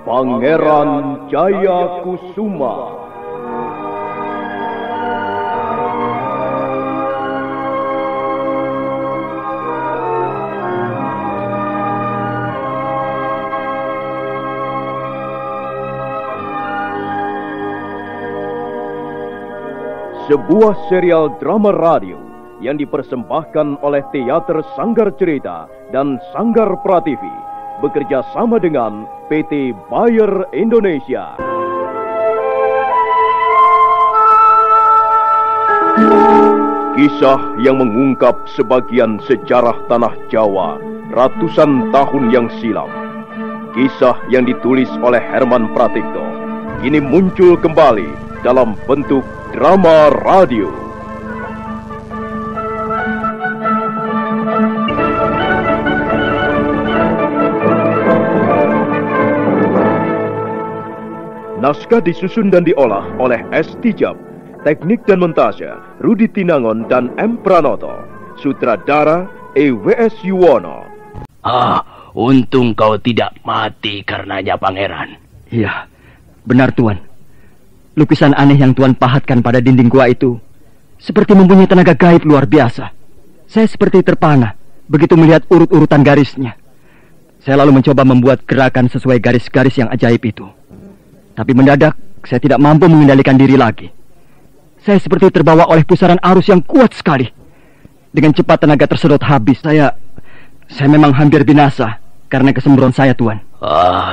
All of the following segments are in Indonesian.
Pangeran Jayakusuma. Sebuah serial drama radio yang dipersembahkan oleh Teater Sanggar Cerita dan Sanggar Prativi bekerja sama dengan PT Bayer Indonesia. Kisah yang mengungkap sebagian sejarah tanah Jawa ratusan tahun yang silam. Kisah yang ditulis oleh Herman Pratikto kini muncul kembali dalam bentuk drama radio. Naskah disusun dan diolah oleh S. Tijab, teknik dan montase Rudi Tinangon dan M. Pranoto, sutradara E.W.S. Yuwono. Untung kau tidak mati karenanya, Pangeran. Iya, benar Tuan. Lukisan aneh yang Tuan pahatkan pada dinding gua itu seperti mempunyai tenaga gaib luar biasa. Saya seperti terpana begitu melihat urut-urutan garisnya. Saya lalu mencoba membuat gerakan sesuai garis-garis yang ajaib itu. Tapi mendadak saya tidak mampu mengendalikan diri lagi. Saya seperti terbawa oleh pusaran arus yang kuat sekali. Dengan cepat tenaga tersedot habis. Saya memang hampir binasa karena kesembroan saya, Tuan.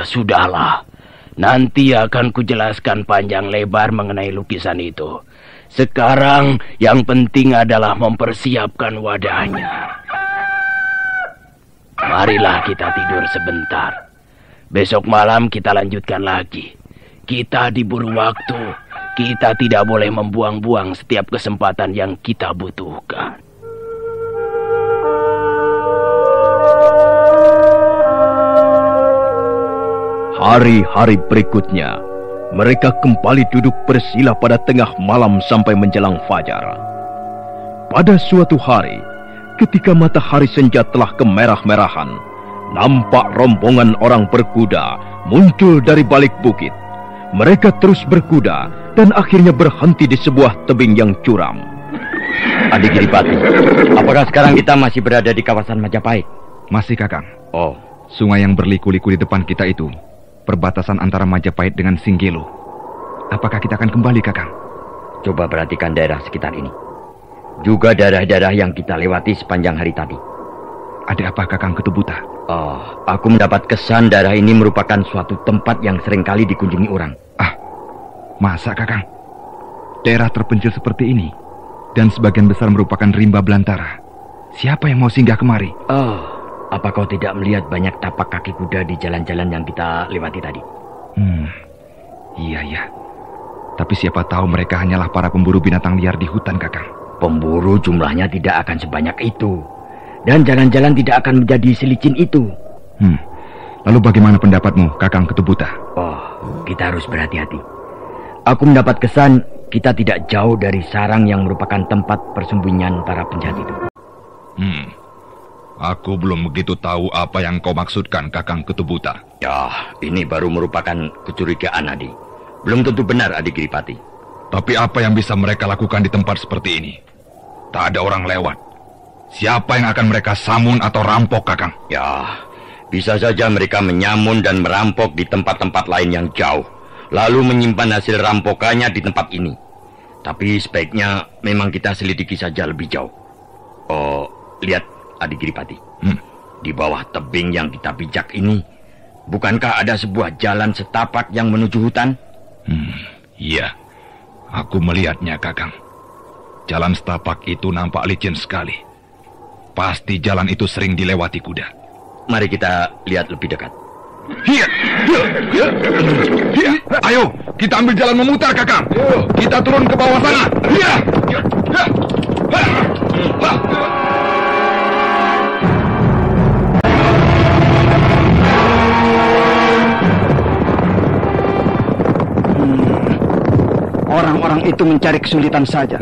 Sudahlah. Nanti akan kujelaskan panjang lebar mengenai lukisan itu. Sekarang yang penting adalah mempersiapkan wadahnya. Marilah kita tidur sebentar. Besok malam kita lanjutkan lagi. Kita diburu waktu. Kita tidak boleh membuang-buang setiap kesempatan yang kita butuhkan. Hari-hari berikutnya, mereka kembali duduk bersila pada tengah malam sampai menjelang fajar. Pada suatu hari, ketika matahari senja telah kemerah-merahan, nampak rombongan orang berkuda muncul dari balik bukit. Mereka terus berkuda dan akhirnya berhenti di sebuah tebing yang curam. Adik Giripati, apakah sekarang kita masih berada di kawasan Majapahit? Masih, Kakang. Oh, sungai yang berliku-liku di depan kita itu perbatasan antara Majapahit dengan Singgelo. Apakah kita akan kembali, Kakang? Coba perhatikan daerah sekitar ini. Juga daerah-daerah yang kita lewati sepanjang hari tadi. Ada apa, Kakang Ketubuta? Aku mendapat kesan daerah ini merupakan suatu tempat yang seringkali dikunjungi orang. Masa, Kakang? Daerah terpencil seperti ini dan sebagian besar merupakan rimba belantara. Siapa yang mau singgah kemari? Apa kau tidak melihat banyak tapak kaki kuda di jalan-jalan yang kita lewati tadi? Iya. Tapi siapa tahu mereka hanyalah para pemburu binatang liar di hutan, Kakang. Pemburu jumlahnya tidak akan sebanyak itu. Dan jalan-jalan tidak akan menjadi selicin itu. Lalu bagaimana pendapatmu, Kakang Ketubuta? Kita harus berhati-hati. Aku mendapat kesan kita tidak jauh dari sarang yang merupakan tempat persembunyian para penjahat itu. Aku belum begitu tahu apa yang kau maksudkan, Kakang Ketubuta. Ya, ini baru merupakan kecurigaan, Adi. Belum tentu benar, Adik Giripati. Tapi apa yang bisa mereka lakukan di tempat seperti ini? Tak ada orang lewat. Siapa yang akan mereka samun atau rampok, Kakang? Ya, bisa saja mereka menyamun dan merampok di tempat-tempat lain yang jauh, lalu menyimpan hasil rampokannya di tempat ini. Tapi sebaiknya memang kita selidiki saja lebih jauh. Lihat, Adik Giripati. Di bawah tebing yang kita pijak ini, bukankah ada sebuah jalan setapak yang menuju hutan? Iya, aku melihatnya, Kakang. Jalan setapak itu nampak licin sekali. Pasti jalan itu sering dilewati kuda. Mari kita lihat lebih dekat. Ayo, kita ambil jalan memutar, Kakang. Kita turun ke bawah sana. Orang-orang itu mencari kesulitan saja.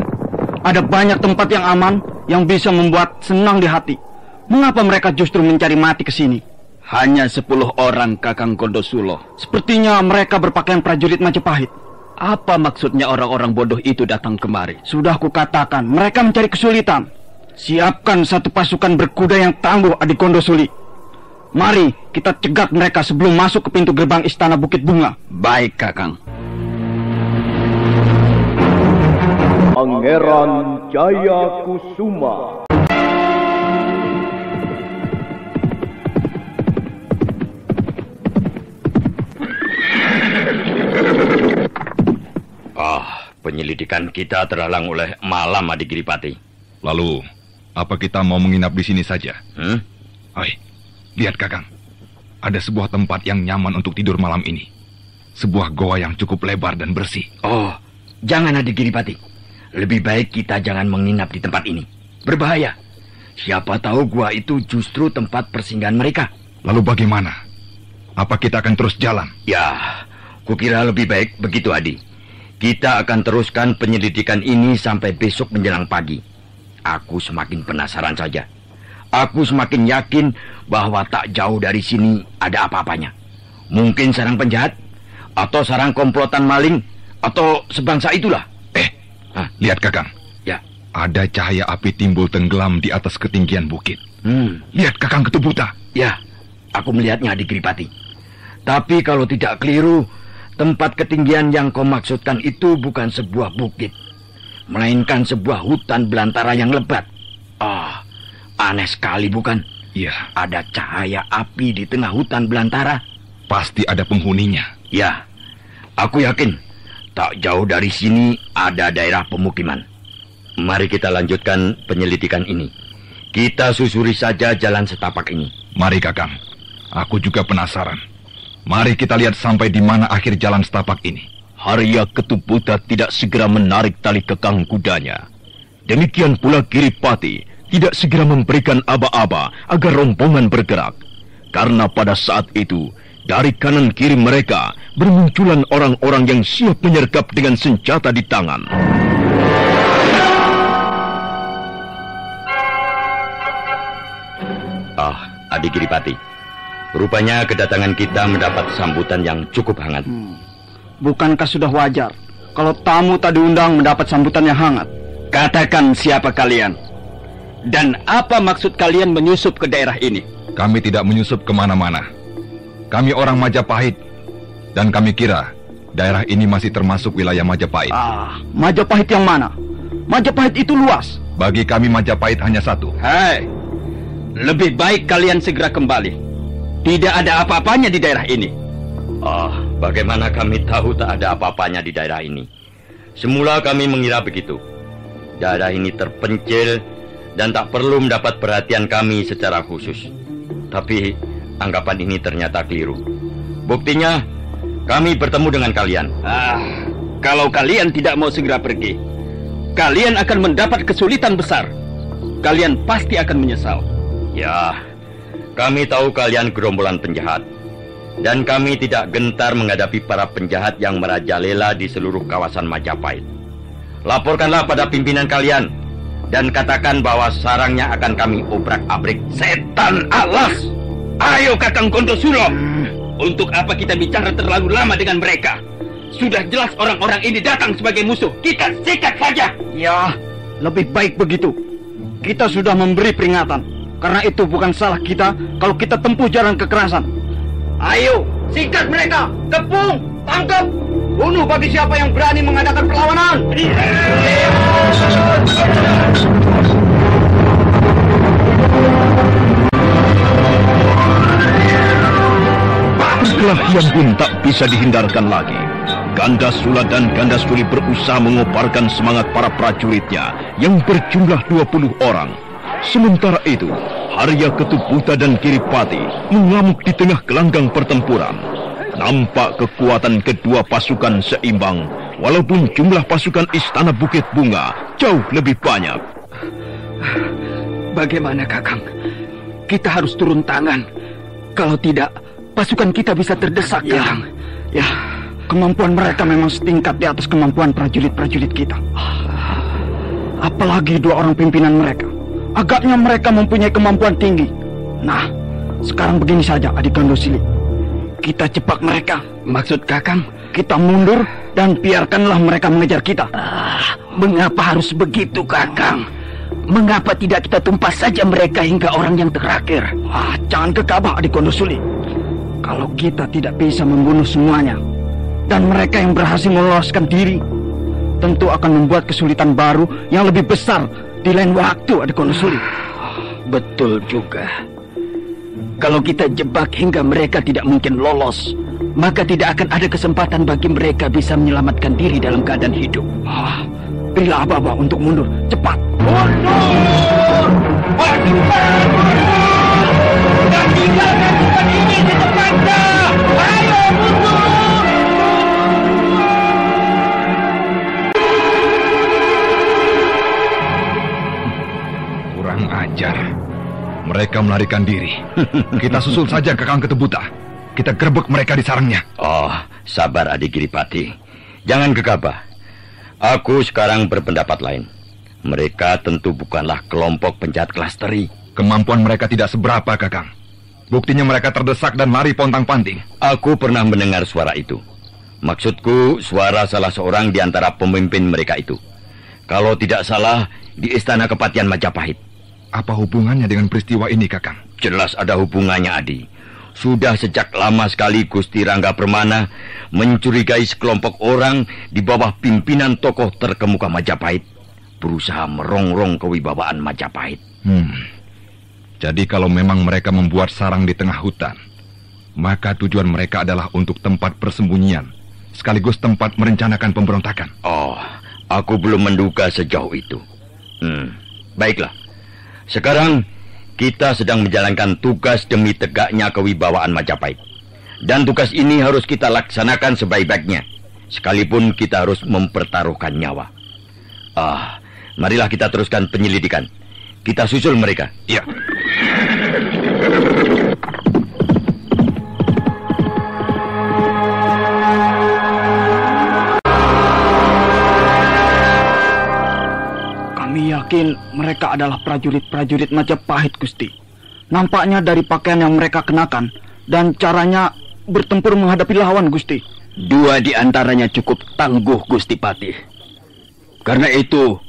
Ada banyak tempat yang aman yang bisa membuat senang di hati. Mengapa mereka justru mencari mati ke sini? Hanya 10 orang, Kakang Gondosulo. Sepertinya mereka berpakaian prajurit Majapahit. Apa maksudnya orang-orang bodoh itu datang kemari? Sudah kukatakan, mereka mencari kesulitan. Siapkan satu pasukan berkuda yang tangguh, Adik Gondosuli. Mari kita cegat mereka sebelum masuk ke pintu gerbang Istana Bukit Bunga. Baik, Kakang. Pangeran Jayakusuma. Penyelidikan kita terhalang oleh malam, Adik Giripati. Lalu, apa kita mau menginap di sini saja? Hai, lihat Kakang. Ada sebuah tempat yang nyaman untuk tidur malam ini. Sebuah goa yang cukup lebar dan bersih. Oh, jangan Adik Giripati. Lebih baik kita jangan menginap di tempat ini. Berbahaya. Siapa tahu gua itu justru tempat persinggahan mereka. Lalu bagaimana? Apa kita akan terus jalan? Ya, kukira lebih baik begitu, Adi. Kita akan teruskan penyelidikan ini sampai besok menjelang pagi. Aku semakin penasaran saja. Aku semakin yakin bahwa tak jauh dari sini ada apa-apanya. Mungkin sarang penjahat, atau sarang komplotan maling, atau sebangsa itulah. Lihat Kakang. Ya. Ada cahaya api timbul tenggelam di atas ketinggian bukit. Lihat Kakang Ketubuta. Ya, aku melihatnya, Adik Giripati. Tapi kalau tidak keliru, tempat ketinggian yang kau maksudkan itu bukan sebuah bukit, melainkan sebuah hutan belantara yang lebat. Aneh sekali bukan? Iya. Ada cahaya api di tengah hutan belantara. Pasti ada penghuninya. Ya, aku yakin tak jauh dari sini ada daerah pemukiman. Mari kita lanjutkan penyelidikan ini. Kita susuri saja jalan setapak ini. Mari Kakang, aku juga penasaran. Mari kita lihat sampai di mana akhir jalan setapak ini. Arya Ketubuta tidak segera menarik tali kekang kudanya. Demikian pula Giripati tidak segera memberikan aba-aba agar rombongan bergerak. Karena pada saat itu, dari kanan kiri mereka bermunculan orang-orang yang siap menyergap dengan senjata di tangan. Adik Giripati, rupanya kedatangan kita mendapat sambutan yang cukup hangat. Bukankah sudah wajar kalau tamu tak diundang mendapat sambutan yang hangat? Katakan siapa kalian? Dan apa maksud kalian menyusup ke daerah ini? Kami tidak menyusup kemana-mana. Kami orang Majapahit. Dan kami kira daerah ini masih termasuk wilayah Majapahit. Majapahit yang mana? Majapahit itu luas. Bagi kami Majapahit hanya satu. Hei, lebih baik kalian segera kembali. Tidak ada apa-apanya di daerah ini. Bagaimana kami tahu tak ada apa-apanya di daerah ini? Semula kami mengira begitu. Daerah ini terpencil dan tak perlu mendapat perhatian kami secara khusus. Tapi anggapan ini ternyata keliru. Buktinya, kami bertemu dengan kalian. Kalau kalian tidak mau segera pergi, kalian akan mendapat kesulitan besar. Kalian pasti akan menyesal. Ya, kami tahu kalian gerombolan penjahat. Dan kami tidak gentar menghadapi para penjahat yang merajalela di seluruh kawasan Majapahit. Laporkanlah pada pimpinan kalian dan katakan bahwa sarangnya akan kami obrak-abrik. Setan alas! Ayo Kakang Gondosulo! Untuk apa kita bicara terlalu lama dengan mereka? Sudah jelas orang-orang ini datang sebagai musuh. Kita sikat saja! Ya, lebih baik begitu. Kita sudah memberi peringatan. Karena itu bukan salah kita kalau kita tempuh jalan kekerasan. Ayo, sikat mereka! Kepung! Tangkap! Bunuh bagi siapa yang berani mengadakan perlawanan! Perkelahian pun tak bisa dihindarkan lagi. Gandasula dan Gandasuli berusaha mengoparkan semangat para prajuritnya yang berjumlah 20 orang. Sementara itu, Arya Ketubuta dan Giripati mengamuk di tengah gelanggang pertempuran. Nampak kekuatan kedua pasukan seimbang, walaupun jumlah pasukan Istana Bukit Bunga jauh lebih banyak. Bagaimana, Kakang? Kita harus turun tangan. Kalau tidak, pasukan kita bisa terdesak, Kakang. Ya, kemampuan mereka memang setingkat di atas kemampuan prajurit-prajurit kita. Apalagi 2 orang pimpinan mereka. Agaknya mereka mempunyai kemampuan tinggi. Nah, Sekarang begini saja, Adik Kondosili. Kita jebak mereka. Maksud Kakang? Kita mundur dan biarkanlah mereka mengejar kita. Mengapa harus begitu, Kakang? Mengapa tidak kita tumpas saja mereka hingga orang yang terakhir? Jangan gegabah, Adik Kondosili. Kalau kita tidak bisa membunuh semuanya, dan mereka yang berhasil meloloskan diri, tentu akan membuat kesulitan baru yang lebih besar di lain waktu, Adik Kondosili. Betul juga. Kalau kita jebak hingga mereka tidak mungkin lolos, maka tidak akan ada kesempatan bagi mereka bisa menyelamatkan diri dalam keadaan hidup. Berilah aba-aba untuk mundur, cepat. Mundur! Pasukan mundur! Dan tinggalkan tempat ini secepatnya! Ayo mundur! Kurang ajar. Mereka melarikan diri. Kita susul saja Kakang Ketebuta. Kita gerbek mereka di sarangnya. Sabar Adik Giripati. Jangan gegabah. Aku sekarang berpendapat lain. Mereka tentu bukanlah kelompok penjahat kelas teri. Kemampuan mereka tidak seberapa, Kakang. Buktinya mereka terdesak dan lari pontang-panting. Aku pernah mendengar suara itu. Maksudku, suara salah seorang di antara pemimpin mereka itu. Kalau tidak salah, di Istana Kepatihan Majapahit. Apa hubungannya dengan peristiwa ini, Kakang? Jelas ada hubungannya, Adi. Sudah sejak lama sekali Gusti Rangga Permana mencurigai sekelompok orang di bawah pimpinan tokoh terkemuka Majapahit berusaha merongrong kewibawaan Majapahit. Jadi kalau memang mereka membuat sarang di tengah hutan, maka tujuan mereka adalah untuk tempat persembunyian, sekaligus tempat merencanakan pemberontakan. Aku belum menduga sejauh itu. Baiklah. Sekarang kita sedang menjalankan tugas demi tegaknya kewibawaan Majapahit. Dan tugas ini harus kita laksanakan sebaik-baiknya, sekalipun kita harus mempertaruhkan nyawa. Marilah kita teruskan penyelidikan. Kita susul mereka. Ya. Kami yakin mereka adalah prajurit-prajurit Majapahit, Gusti. Nampaknya dari pakaian yang mereka kenakan dan caranya bertempur menghadapi lawan, Gusti. 2 di antaranya cukup tangguh, Gusti Patih. Karena itu,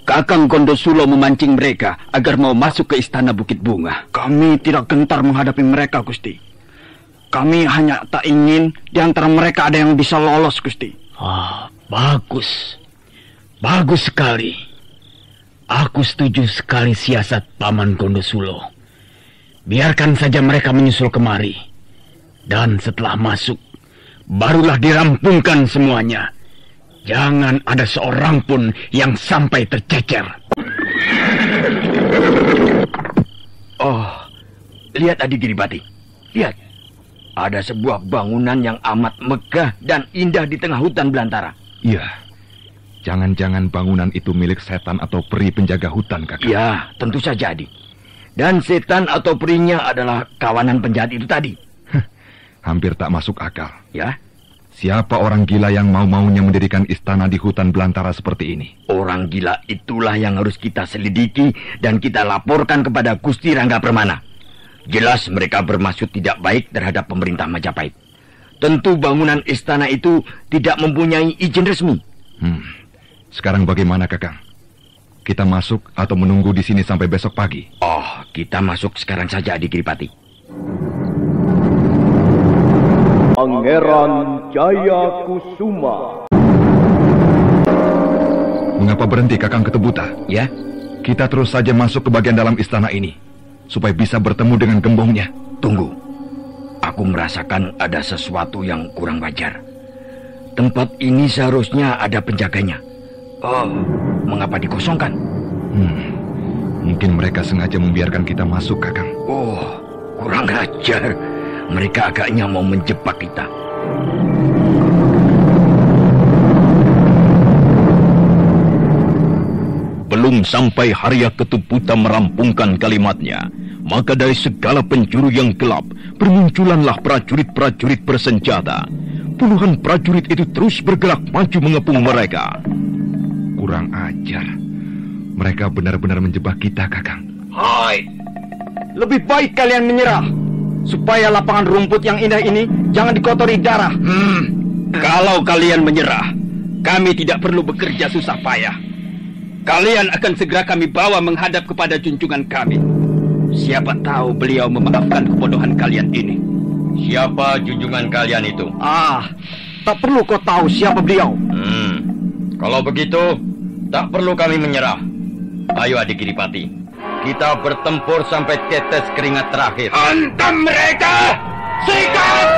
Kakang Gondosulo memancing mereka agar mau masuk ke Istana Bukit Bunga. Kami tidak gentar menghadapi mereka, Gusti. Kami hanya tak ingin di antara mereka ada yang bisa lolos, Gusti. Bagus. Bagus sekali. Aku setuju sekali siasat Paman Gondosulo. Biarkan saja mereka menyusul kemari. Dan setelah masuk, barulah dirampungkan semuanya. Jangan ada seorang pun yang sampai tercecer. Lihat Adik Giripati. Lihat. Ada sebuah bangunan yang amat megah dan indah di tengah hutan belantara. Iya. Jangan-jangan bangunan itu milik setan atau peri penjaga hutan, Kakak? Ya, tentu saja, Adik. Dan setan atau perinya adalah kawanan penjahat itu tadi. Hampir tak masuk akal. Ya? Siapa orang gila yang mau-maunya mendirikan istana di hutan belantara seperti ini? Orang gila itulah yang harus kita selidiki dan kita laporkan kepada Gusti Rangga Permana. Jelas mereka bermaksud tidak baik terhadap pemerintah Majapahit. Tentu bangunan istana itu tidak mempunyai izin resmi. Sekarang bagaimana, Kakang? Kita masuk atau menunggu di sini sampai besok pagi? Kita masuk sekarang saja, Adik Giripati. Pangeran Jaya Kusuma. Mengapa berhenti, Kakang Ketebuta? Ya? Kita terus saja masuk ke bagian dalam istana ini, supaya bisa bertemu dengan gembongnya. Tunggu. Aku merasakan ada sesuatu yang kurang wajar. Tempat ini seharusnya ada penjaganya. Mengapa dikosongkan? Mungkin mereka sengaja membiarkan kita masuk, Kakang. Kurang ajar. Mereka agaknya mau menjebak kita. Belum sampai Harya Ketebuta merampungkan kalimatnya, maka dari segala penjuru yang gelap bermunculanlah prajurit-prajurit bersenjata. Puluhan prajurit itu terus bergerak maju mengepung mereka. Kurang ajar. Mereka benar-benar menjebak kita, Kakang. Hai! Lebih baik kalian menyerah. supaya lapangan rumput yang indah ini jangan dikotori darah. Kalau kalian menyerah, kami tidak perlu bekerja susah payah. Kalian akan segera kami bawa menghadap kepada junjungan kami. Siapa tahu beliau memaafkan kebodohan kalian ini. Siapa junjungan kalian itu? Tak perlu kau tahu siapa beliau. Kalau begitu, tak perlu kami menyerah. Ayo adik Giripati, kita bertempur sampai tetes keringat terakhir. Hantam mereka! Sikat!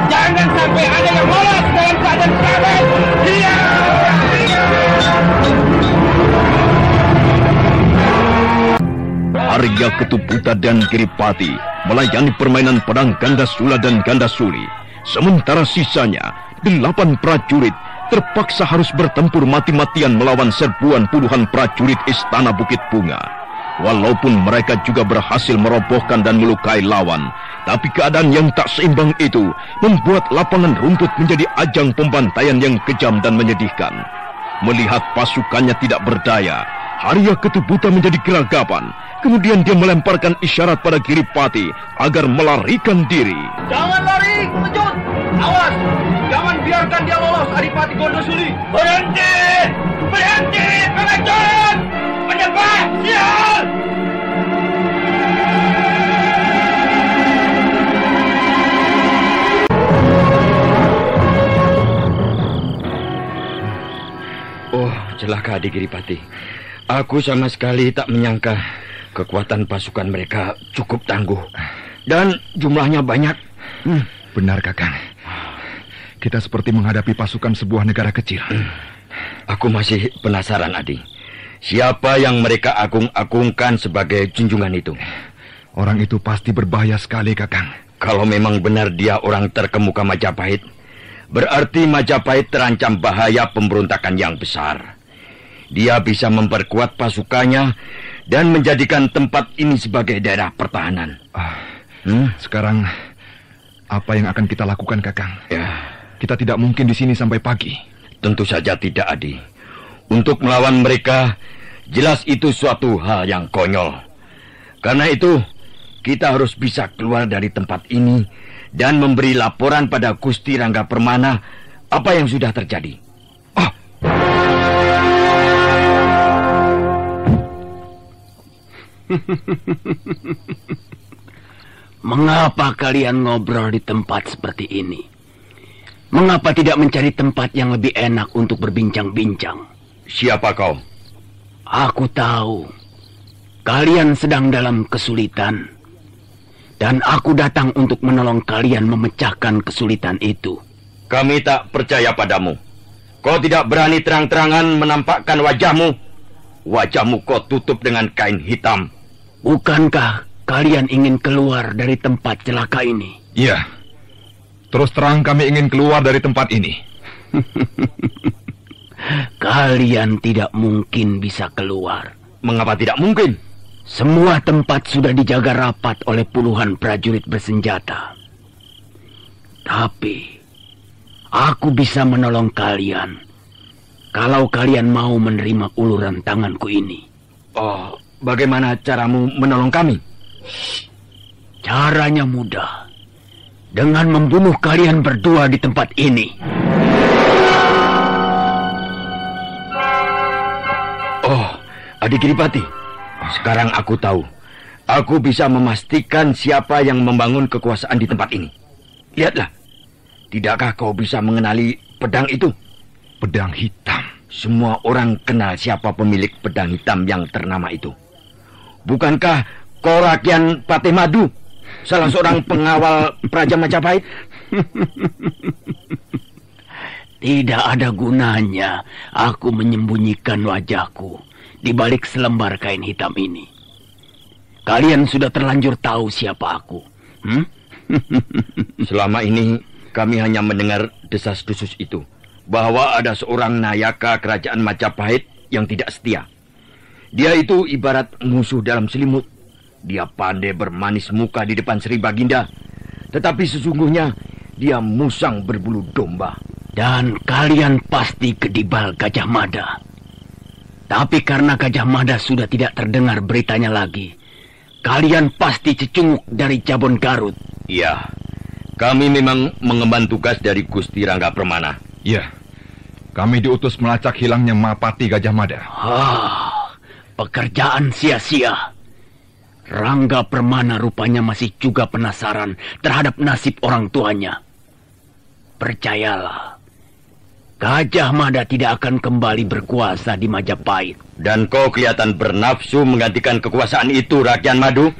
Jangan sampai ada yang lolos dalam keadaan selamat! Iya! Arya Ketuputa dan Giripati melayani permainan pedang ganda sula dan ganda suli. Sementara sisanya, 8 prajurit terpaksa harus bertempur mati-matian melawan serbuan puluhan prajurit Istana Bukit Bunga. Walaupun mereka juga berhasil merobohkan dan melukai lawan, tapi keadaan yang tak seimbang itu membuat lapangan rumput menjadi ajang pembantaian yang kejam dan menyedihkan. Melihat pasukannya tidak berdaya, Arya Ketuputa menjadi geragapan. Kemudian dia melemparkan isyarat pada Giripati agar melarikan diri. Jangan lari, pengecut! Awas! Jangan biarkan dia lolos, Adipati Gondosuli! Berhenti! Berhenti, pengecut! Penyebab, sial! Oh, celaka adik Giripati. Aku sama sekali tak menyangka kekuatan pasukan mereka cukup tangguh. Dan jumlahnya banyak. Benar, Kakang. Kita seperti menghadapi pasukan sebuah negara kecil. Aku masih penasaran, Adi. Siapa yang mereka agung-agungkan sebagai junjungan itu? Orang itu pasti berbahaya sekali, Kakang. Kalau memang benar dia orang terkemuka Majapahit, berarti Majapahit terancam bahaya pemberontakan yang besar. Dia bisa memperkuat pasukannya dan menjadikan tempat ini sebagai daerah pertahanan. Sekarang, apa yang akan kita lakukan, Kakang? Ya. Kita tidak mungkin di sini sampai pagi. Tentu saja tidak, Adi. Untuk melawan mereka, jelas itu suatu hal yang konyol. Karena itu, kita harus bisa keluar dari tempat ini dan memberi laporan pada Gusti Rangga Permana apa yang sudah terjadi. Mengapa kalian ngobrol di tempat seperti ini? Mengapa tidak mencari tempat yang lebih enak untuk berbincang-bincang? Siapa kau? Aku tahu kalian sedang dalam kesulitan, dan aku datang untuk menolong kalian memecahkan kesulitan itu. Kami tak percaya padamu. Kau tidak berani terang-terangan menampakkan wajahmu. Wajahmu kau tutup dengan kain hitam. Bukankah kalian ingin keluar dari tempat celaka ini? Iya. Terus terang kami ingin keluar dari tempat ini. Kalian tidak mungkin bisa keluar. Mengapa tidak mungkin? Semua tempat sudah dijaga rapat oleh puluhan prajurit bersenjata. Tapi aku bisa menolong kalian kalau kalian mau menerima uluran tanganku ini. Oh, bagaimana caramu menolong kami? Caranya mudah. Dengan membunuh kalian berdua di tempat ini. Oh, Adik Giripati. Sekarang aku tahu. Aku bisa memastikan siapa yang membangun kekuasaan di tempat ini. Lihatlah. Tidakkah kau bisa mengenali pedang itu? Pedang hitam. Semua orang kenal siapa pemilik pedang hitam yang ternama itu. Bukankah kau Rakyat Patih Madu, salah seorang pengawal Praja Majapahit? Tidak ada gunanya aku menyembunyikan wajahku di balik selembar kain hitam ini. Kalian sudah terlanjur tahu siapa aku. Selama ini kami hanya mendengar desas-desus itu, bahwa ada seorang nayaka kerajaan Majapahit yang tidak setia. Dia itu ibarat musuh dalam selimut. Dia pandai bermanis muka di depan Sri Baginda, tetapi sesungguhnya dia musang berbulu domba. Dan kalian pasti kedibal Gajah Mada. Tapi karena Gajah Mada sudah tidak terdengar beritanya lagi, kalian pasti cecunguk dari Jabon Garut. Iya, kami memang mengemban tugas dari Gusti Rangga Permana. Iya, kami diutus melacak hilangnya Mahapati Gajah Mada. Pekerjaan sia-sia. Rangga Permana rupanya masih juga penasaran terhadap nasib orang tuanya. Percayalah, Gajah Mada tidak akan kembali berkuasa di Majapahit. Dan kau kelihatan bernafsu menggantikan kekuasaan itu, Rakyat Madu.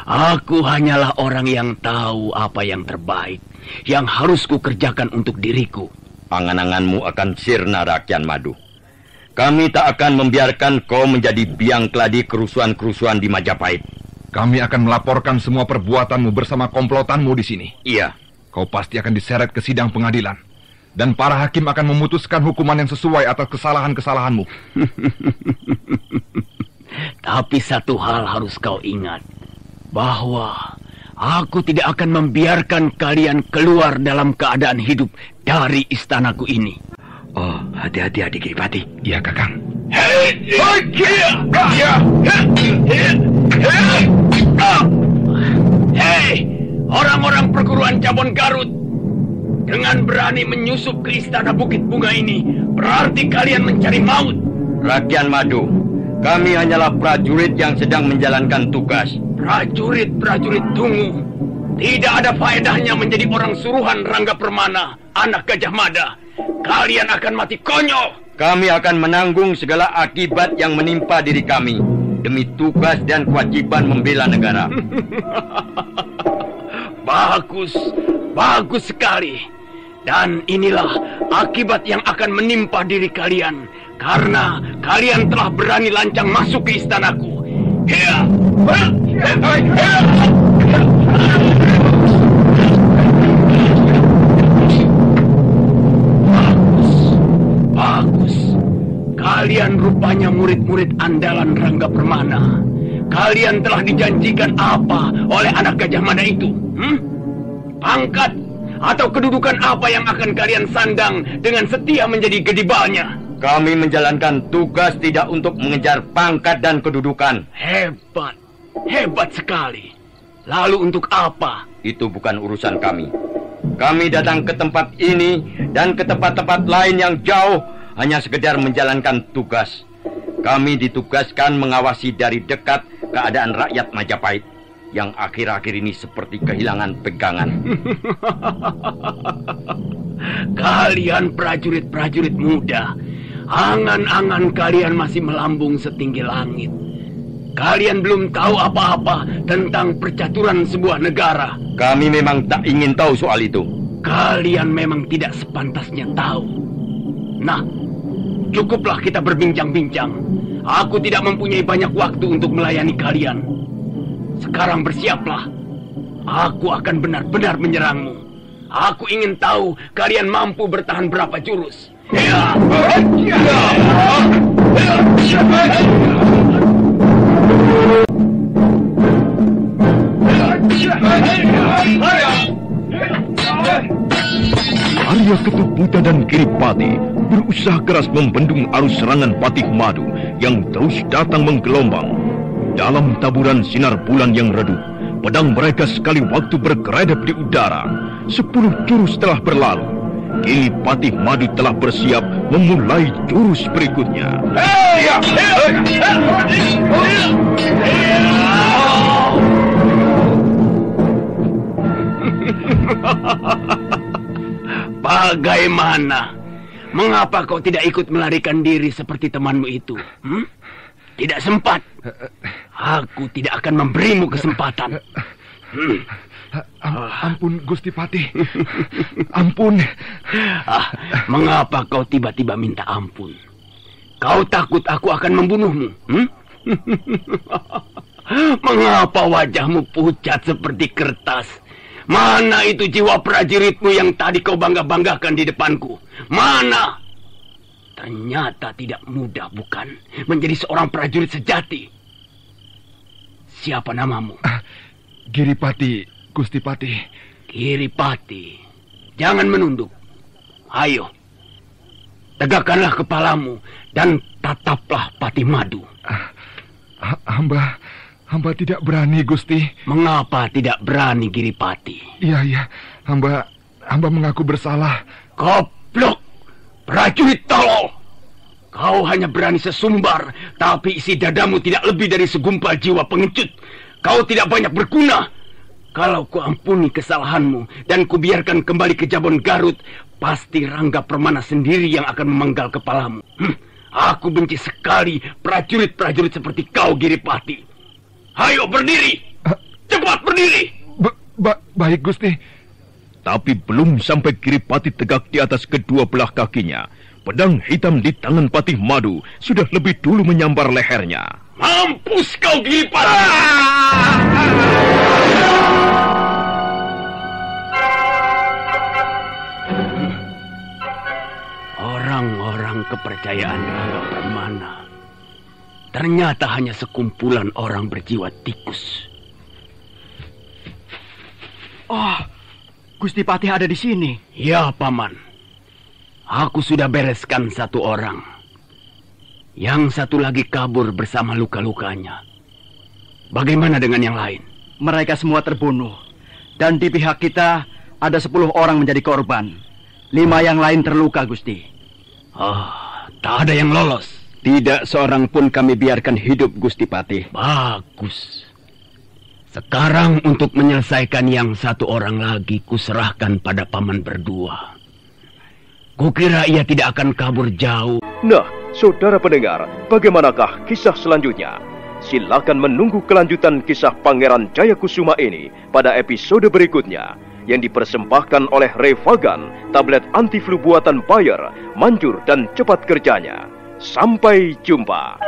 Aku hanyalah orang yang tahu apa yang terbaik, yang harus kukerjakan untuk diriku. Angan-anganmu akan sirna, Rakyat Madu. Kami tak akan membiarkan kau menjadi biang keladi kerusuhan-kerusuhan di Majapahit. Kami akan melaporkan semua perbuatanmu bersama komplotanmu di sini. Iya. Kau pasti akan diseret ke sidang pengadilan. Dan para hakim akan memutuskan hukuman yang sesuai atas kesalahan-kesalahanmu. Tapi satu hal harus kau ingat. Bahwa aku tidak akan membiarkan kalian keluar dalam keadaan hidup dari istanaku ini. Oh, hati-hati adik Giripati. Iya, Kakang. Hei, orang-orang perguruan Jabon Garut. Dengan berani menyusup ke istana Bukit Bunga ini, berarti kalian mencari maut. Rakyat Madu, kami hanyalah prajurit yang sedang menjalankan tugas. Prajurit-prajurit tunggu. Tidak ada faedahnya menjadi orang suruhan Rangga Permana, anak Gajah Mada. Kalian akan mati konyol. Kami akan menanggung segala akibat yang menimpa diri kami demi tugas dan kewajiban membela negara. Bagus sekali. Dan inilah akibat yang akan menimpa diri kalian karena kalian telah berani lancang masuk ke istanaku. Bagus. Kalian rupanya murid-murid andalan Rangga Permana. Kalian telah dijanjikan apa oleh anak Gajah Mada itu? Pangkat atau kedudukan apa yang akan kalian sandang dengan setia menjadi gedibalnya? Kami menjalankan tugas tidak untuk mengejar pangkat dan kedudukan. Hebat sekali. Lalu untuk apa? Itu bukan urusan kami. Kami datang ke tempat ini dan ke tempat-tempat lain yang jauh hanya sekedar menjalankan tugas. Kami ditugaskan mengawasi dari dekat keadaan rakyat Majapahit yang akhir-akhir ini seperti kehilangan pegangan. Kalian prajurit-prajurit muda, angan-angan kalian masih melambung setinggi langit. Kalian belum tahu apa-apa tentang percaturan sebuah negara. Kami memang tak ingin tahu soal itu. Kalian memang tidak sepantasnya tahu. Nah, cukuplah kita berbincang-bincang. Aku tidak mempunyai banyak waktu untuk melayani kalian. Sekarang bersiaplah. Aku akan benar-benar menyerangmu. Aku ingin tahu kalian mampu bertahan berapa jurus. Arya Ketuputa dan Giripati berusaha keras membendung arus serangan Patih Madu yang terus datang menggelombang. Dalam taburan sinar bulan yang redup, pedang mereka sekali waktu berkeredap di udara. 10 jurus telah berlalu. Kini Patih Madu telah bersiap memulai jurus berikutnya. Bagaimana? Mengapa kau tidak ikut melarikan diri seperti temanmu itu? Tidak sempat. Aku tidak akan memberimu kesempatan. Ampun, Gusti Patih. Ampun. Mengapa kau tiba-tiba minta ampun? Kau takut aku akan membunuhmu? Mengapa wajahmu pucat seperti kertas? Mana itu jiwa prajuritmu yang tadi kau bangga-banggakan di depanku? Mana? Ternyata tidak mudah, bukan? Menjadi seorang prajurit sejati. Siapa namamu? Giripati, Gusti Patih. Giripati. Jangan menunduk. Ayo. Tegakkanlah kepalamu dan tataplah Patih Madu. Hamba tidak berani, Gusti. Mengapa tidak berani, Giripati? Iya, hamba mengaku bersalah. Goblok! Prajurit tolol! Kau hanya berani sesumbar, tapi isi dadamu tidak lebih dari segumpal jiwa pengecut. Kau tidak banyak berguna. Kalau ku ampuni kesalahanmu dan ku biarkan kembali ke Jabon Garut, pasti Rangga Permana sendiri yang akan memenggal kepalamu. Aku benci sekali prajurit-prajurit seperti kau, Giripati. Hayo berdiri! Cepat berdiri! Baik, Gusti. Tapi belum sampai Giripati tegak di atas kedua belah kakinya, pedang hitam di tangan Patih Madu sudah lebih dulu menyambar lehernya. Mampus kau, Giripati! Orang-orang kepercayaan Rangga Permana ternyata hanya sekumpulan orang berjiwa tikus. Oh, Gusti Patih ada di sini. Ya, Paman. Aku sudah bereskan satu orang. Yang satu lagi kabur bersama luka-lukanya. Bagaimana dengan yang lain? Mereka semua terbunuh. Dan di pihak kita ada 10 orang menjadi korban. 5 yang lain terluka, Gusti. Tak ada yang lolos. Tidak seorang pun kami biarkan hidup, Gusti Patih. Bagus. Sekarang untuk menyelesaikan yang satu orang lagi, kuserahkan pada paman berdua. Kukira ia tidak akan kabur jauh. Nah, saudara pendengar, bagaimanakah kisah selanjutnya? Silakan menunggu kelanjutan kisah Pangeran Jayakusuma ini pada episode berikutnya, yang dipersembahkan oleh Revagan, tablet anti flu buatan Bayer, manjur dan cepat kerjanya. Sampai jumpa.